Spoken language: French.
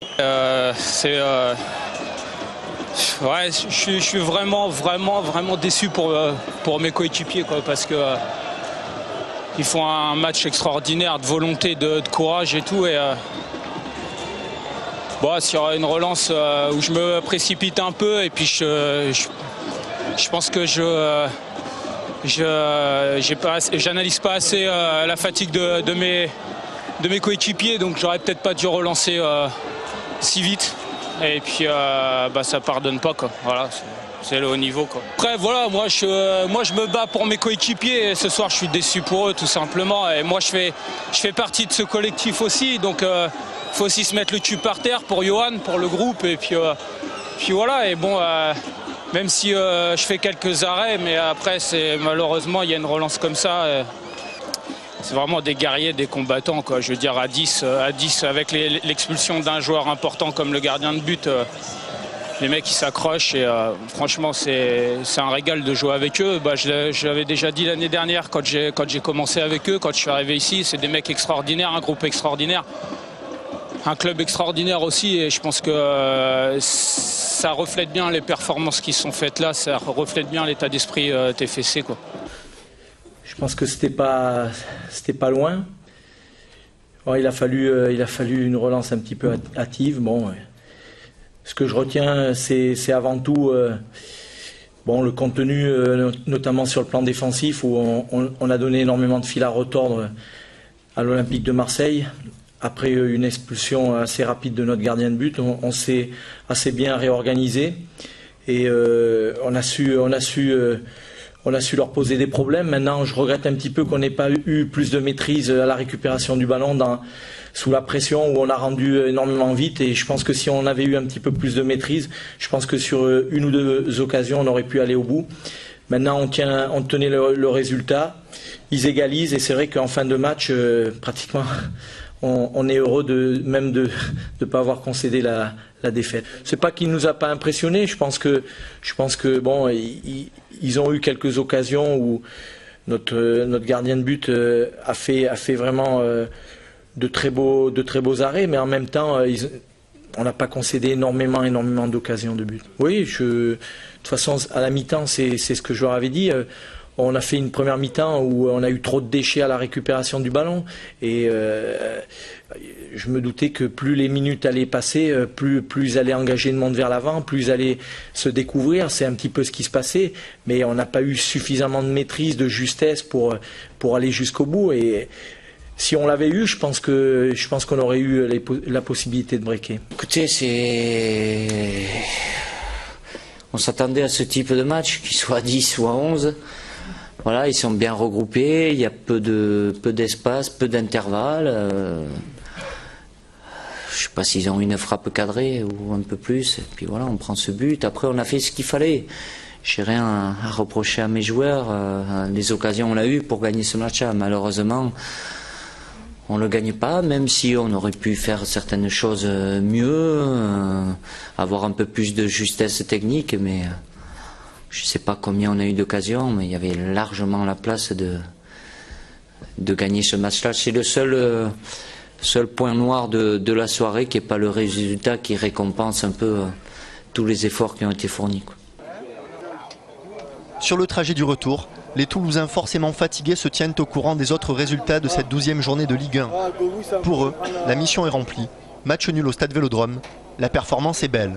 Ouais, je suis vraiment déçu pour mes coéquipiers, quoi, parce que ils font un match extraordinaire de volonté, de courage et tout. Et bon, s'il y aura une relance où je me précipite un peu, et puis je pense que j'analyse pas assez la fatigue de mes coéquipiers, donc j'aurais peut-être pas dû relancer si vite. Et puis ça pardonne pas, quoi. Voilà, c'est le haut niveau, quoi. Après voilà, moi je me bats pour mes coéquipiers, et ce soir je suis déçu pour eux, tout simplement. Et moi je fais partie de ce collectif aussi, donc faut aussi se mettre le cul par terre pour Johan, pour le groupe, et puis voilà. Et bon, même si je fais quelques arrêts, mais après malheureusement il y a une relance comme ça. C'est vraiment des guerriers, des combattants, quoi. Je veux dire, à 10 avec l'expulsion d'un joueur important comme le gardien de but, les mecs ils s'accrochent, et franchement c'est un régal de jouer avec eux. Je l'avais déjà dit l'année dernière quand j'ai commencé avec eux, quand je suis arrivé ici. C'est des mecs extraordinaires, un groupe extraordinaire, un club extraordinaire aussi, et je pense que ça reflète bien les performances qui sont faites là, ça reflète bien l'état d'esprit TFC, quoi. Je pense que c'était pas loin. Bon, il a fallu une relance un petit peu hâtive. Bon, ce que je retiens, c'est avant tout le contenu, notamment sur le plan défensif, où on a donné énormément de fil à retordre à l'Olympique de Marseille. Après une expulsion assez rapide de notre gardien de but, on s'est assez bien réorganisé, et on a su leur poser des problèmes. Maintenant, je regrette un petit peu qu'on n'ait pas eu plus de maîtrise à la récupération du ballon sous la pression, où on a rendu énormément vite. Et je pense que si on avait eu un petit peu plus de maîtrise, je pense que sur une ou deux occasions, on aurait pu aller au bout. Maintenant, on tenait le résultat. Ils égalisent, et c'est vrai qu'en fin de match, pratiquement, on est heureux de ne pas avoir concédé la défaite. C'est pas qu'il nous a pas impressionné. Je pense que bon, ils ont eu quelques occasions où notre gardien de but a fait vraiment de très beaux arrêts, mais en même temps on n'a pas concédé énormément d'occasions de but. Oui, de toute façon à la mi-temps, c'est ce que je leur avais dit. On a fait une première mi-temps où on a eu trop de déchets à la récupération du ballon, et je me doutais que plus les minutes allaient passer, plus ils allaient engager le monde vers l'avant, plus ils allaient se découvrir. C'est un petit peu ce qui se passait, mais on n'a pas eu suffisamment de maîtrise, de justesse pour aller jusqu'au bout. Et si on l'avait eu, je pense qu'on aurait eu la possibilité de breaker. Écoutez, on s'attendait à ce type de match, qu'il soit à 10 ou à 11. Voilà, ils sont bien regroupés, il y a peu d'espace, peu d'intervalle. Je ne sais pas s'ils ont une frappe cadrée ou un peu plus. Et puis voilà, on prend ce but. Après, on a fait ce qu'il fallait. Je n'ai rien à reprocher à mes joueurs. Les occasions, on l'a eu pour gagner ce match-là. Malheureusement, on ne le gagne pas, même si on aurait pu faire certaines choses mieux, avoir un peu plus de justesse technique, mais je ne sais pas combien on a eu d'occasions, mais il y avait largement la place de gagner ce match-là. C'est le seul point noir de la soirée, qui n'est pas le résultat qui récompense un peu tous les efforts qui ont été fournis, quoi. Sur le trajet du retour, les Toulousains forcément fatigués se tiennent au courant des autres résultats de cette 12e journée de Ligue 1. Pour eux, la mission est remplie. Match nul au Stade Vélodrome. La performance est belle.